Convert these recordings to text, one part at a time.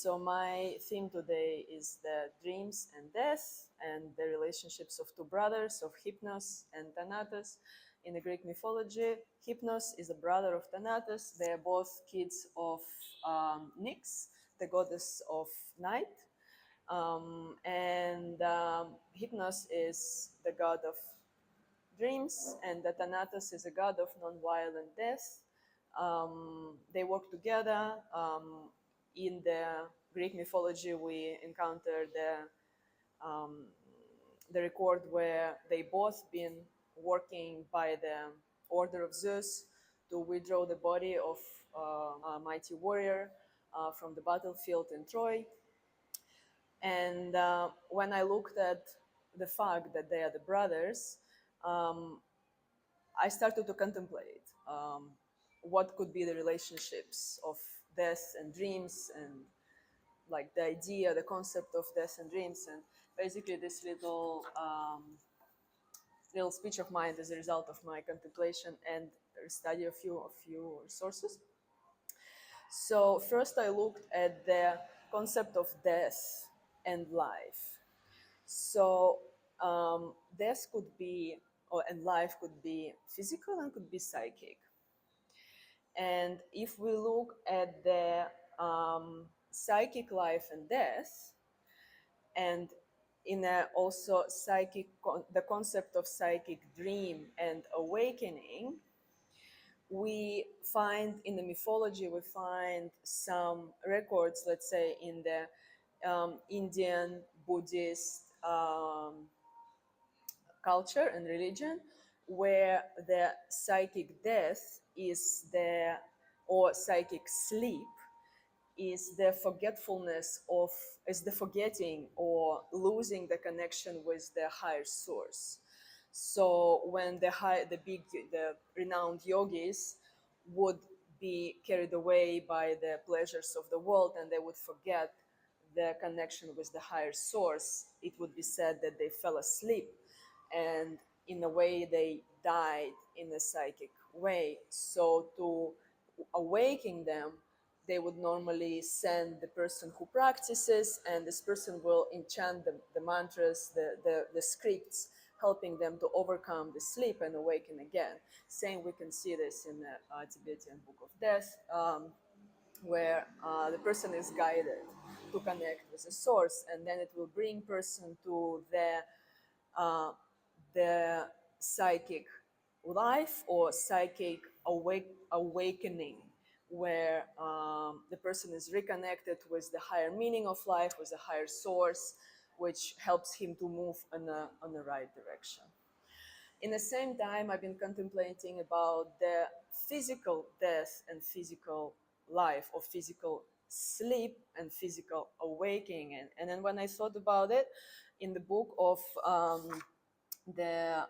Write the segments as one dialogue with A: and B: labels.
A: So my theme today is the dreams and death and the relationships of two brothers, of Hypnos and Thanatos. In the Greek mythology, Hypnos is a brother of Thanatos. They are both kids of Nyx, the goddess of night. And Hypnos is the god of dreams, and the Thanatos is a god of non-violent death. They work together. In the Greek mythology, we encounter the record where they both been working by the order of Zeus to withdraw the body of a mighty warrior from the battlefield in Troy. And when I looked at the fact that they are the brothers, um, I started to contemplate what could be the relationships of death and dreams, and like the idea, the concept of death and dreams. And basically this little speech of mine is a result of my contemplation and study of few sources. So first I looked at the concept of death and life. So death could be, and life could be physical and could be psychic. And if we look at the psychic life and death, and in a also the concept of psychic dream and awakening, we find in the mythology, we find some records, let's say in the Indian Buddhist culture and religion, where the psychic death is the, or psychic sleep is the forgetfulness of, is the forgetting or losing the connection with the higher source. So when the renowned yogis would be carried away by the pleasures of the world and they would forget the connection with the higher source, it would be said that they fell asleep, and in a way they died in a psychic way. So to awaken them, they would normally send the person who practices, and this person will enchant the mantras, the scripts, helping them to overcome the sleep and awaken again. Same, we can see this in the Tibetan Book of Death, where the person is guided to connect with the source, and then it will bring person to the psychic life or psychic awakening, where the person is reconnected with the higher meaning of life, with a higher source, which helps him to move on the right direction. In the same time, I've been contemplating about the physical death and physical life, or physical sleep and physical awakening. And then when I thought about it, in the book of the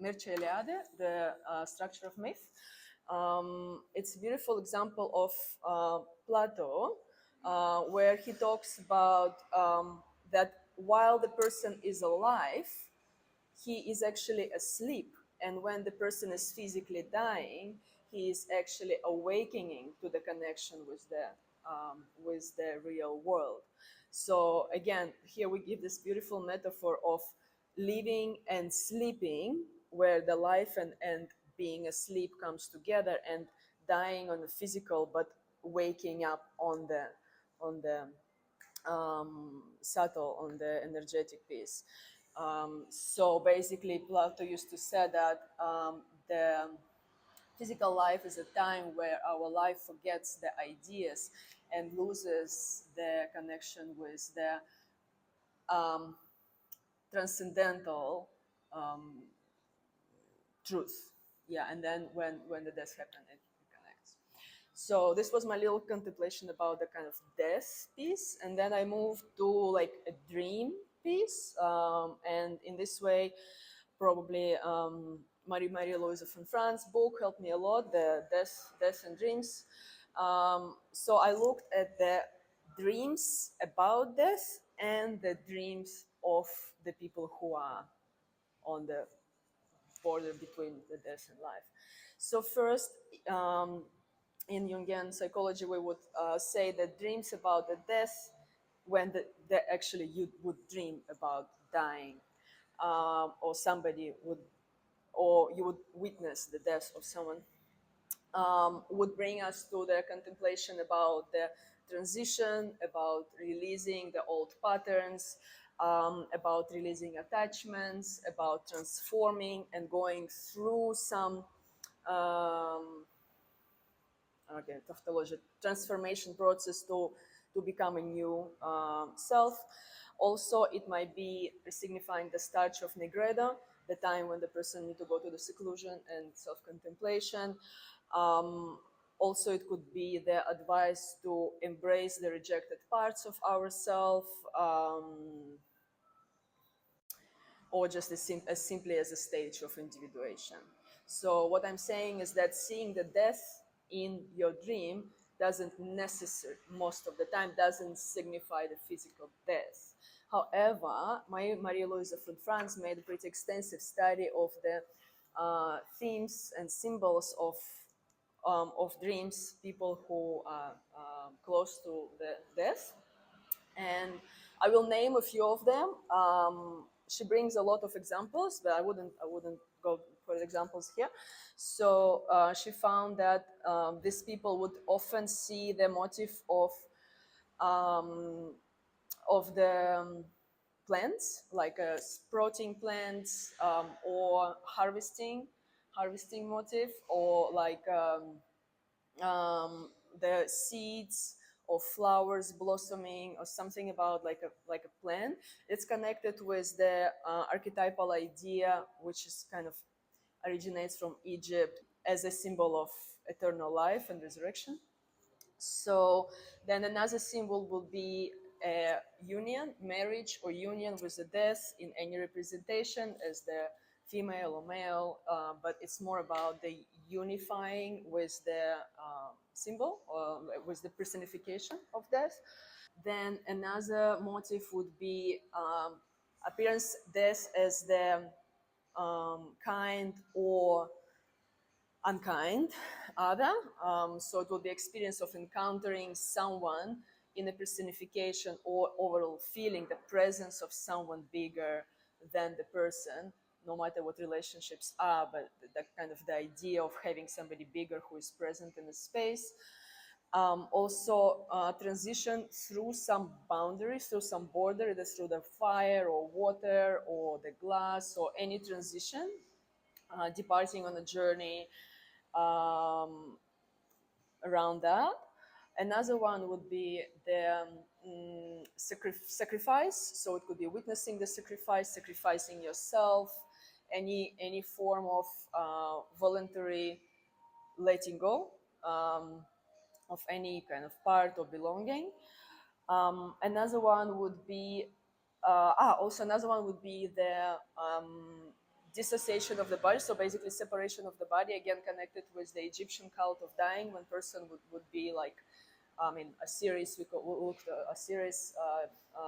A: Mircea Eliade, the structure of myth, it's a beautiful example of Plato, where he talks about that while the person is alive, he is actually asleep. And when the person is physically dying, he is actually awakening to the connection with the real world. So again, here we give this beautiful metaphor of living and sleeping, where the life and being asleep comes together, and dying on the physical, but waking up on the subtle, on the energetic piece. So basically, Plato used to say that the physical life is a time where our life forgets the ideas and loses the connection with the transcendental truth. Yeah, and then when the death happens, it connects. So this was my little contemplation about the kind of death piece, and then I moved to like a dream piece, and in this way, probably Marie Louise von Franz book helped me a lot, the death and dreams. So I looked at the dreams about death and the dreams of the people who are on the border between the death and life. So first, in Jungian psychology, we would say that dreams about the death, when actually you would dream about dying, or somebody would, or you would witness the death of someone, would bring us to the contemplation about the transition, about releasing the old patterns, about releasing attachments, about transforming and going through some um, again, tautology, transformation process to become a new self. Also, it might be signifying the start of Negreda, the time when the person need to go to the seclusion and self-contemplation. Also, it could be the advice to embrace the rejected parts of ourselves, or just as simply as a stage of individuation. So what I'm saying is that seeing the death in your dream doesn't necessarily, most of the time, doesn't signify the physical death. However, Maria Louisa von Franz made a pretty extensive study of the themes and symbols of dreams, people who are close to the death, and I will name a few of them. She brings a lot of examples, but I wouldn't go for the examples here. So she found that these people would often see the motive um, of the plants, like sprouting plants, or harvesting motive, or like the seeds of flowers blossoming, or something about like a plant. It's connected with the archetypal idea, which is kind of originates from Egypt as a symbol of eternal life and resurrection. So then another symbol will be a union, marriage or union with the death in any representation as the female or male, but it's more about the unifying with the symbol, or with the personification of death. Then another motive would be appearance death as the kind or unkind other. So it will be experience of encountering someone in a personification, or overall feeling the presence of someone bigger than the person, no matter what relationships are, but the kind of the idea of having somebody bigger who is present in the space. Also, transition through some boundary, through some border, either through the fire or water or the glass, or any transition, departing on a journey um, around that. Another one would be the sacrifice. So it could be witnessing the sacrifice, sacrificing yourself, any form of voluntary letting go of any kind of part or belonging. Another one would be also another one would be the dissociation of the body. So basically, separation of the body, again connected with the Egyptian cult of dying, when person would be like, I mean, a series we looked a series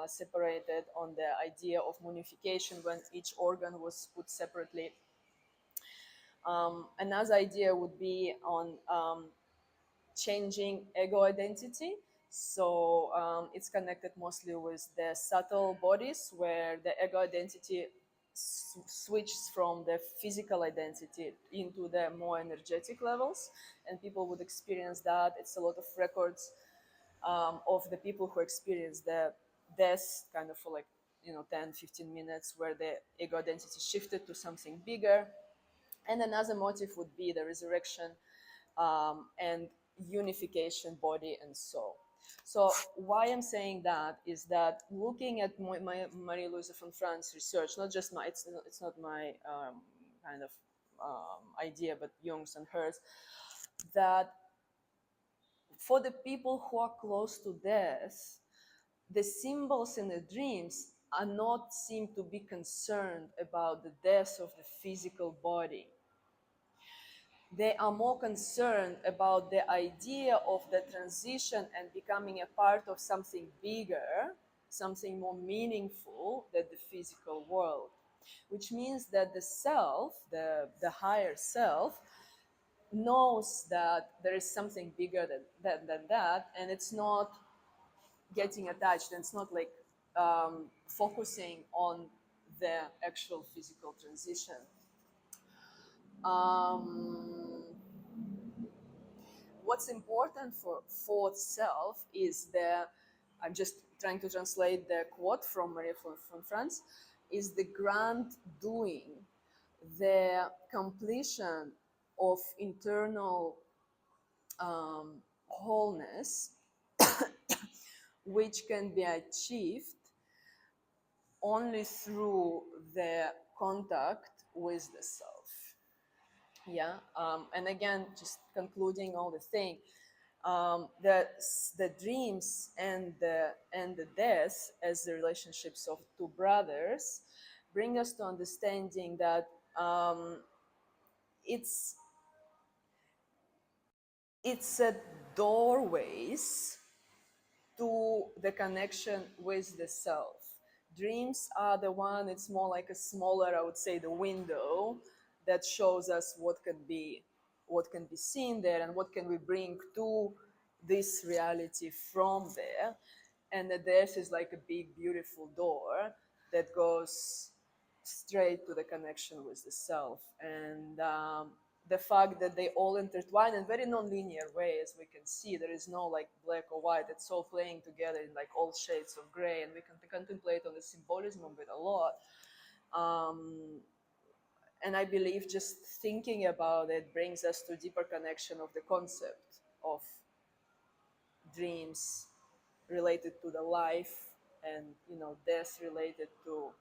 A: separated on the idea of mummification when each organ was put separately. Another idea would be on changing ego identity. So it's connected mostly with the subtle bodies, where the ego identity switches from the physical identity into the more energetic levels, and people would experience that. It's a lot of records of the people who experience the death kind of for like 10-15 minutes, where the ego identity shifted to something bigger. And another motive would be the resurrection and unification, body and soul. So why I'm saying that is that looking at Marie Louise von Franz research, not just my, it's not my kind of idea, but Jung's and hers, that for the people who are close to death, the symbols in the dreams are not seem to be concerned about the death of the physical body. They are more concerned about the idea of the transition and becoming a part of something bigger, something more meaningful than the physical world, which means that the self, the higher self, knows that there is something bigger than that, and it's not getting attached, and it's not like focusing on the actual physical transition. Um, what's important for fourth self is the, I'm just trying to translate the quote from Maria from France, is the grand doing, the completion of internal wholeness, which can be achieved only through the contact with the self. Yeah, and again, just concluding all the thing, the dreams and the death as the relationships of two brothers bring us to understanding that it's it's a doorways to the connection with the self. Dreams are the one, it's more like a smaller, I would say, the window that shows us what can be seen there and what can we bring to this reality from there. And the death is like a big, beautiful door that goes straight to the connection with the self. And the fact that they all intertwine in very non-linear way, as we can see, there is no like black or white, it's all playing together in like all shades of gray, and we can contemplate on the symbolism of it a lot. And I believe just thinking about it brings us to deeper connection of the concept of dreams related to the life, and death related to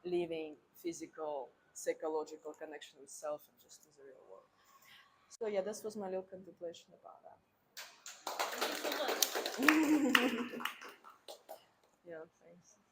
A: living physical psychological connection with self and just with the real world. So yeah, this was my little contemplation about
B: Thank you so much.
A: that. Yeah, thanks.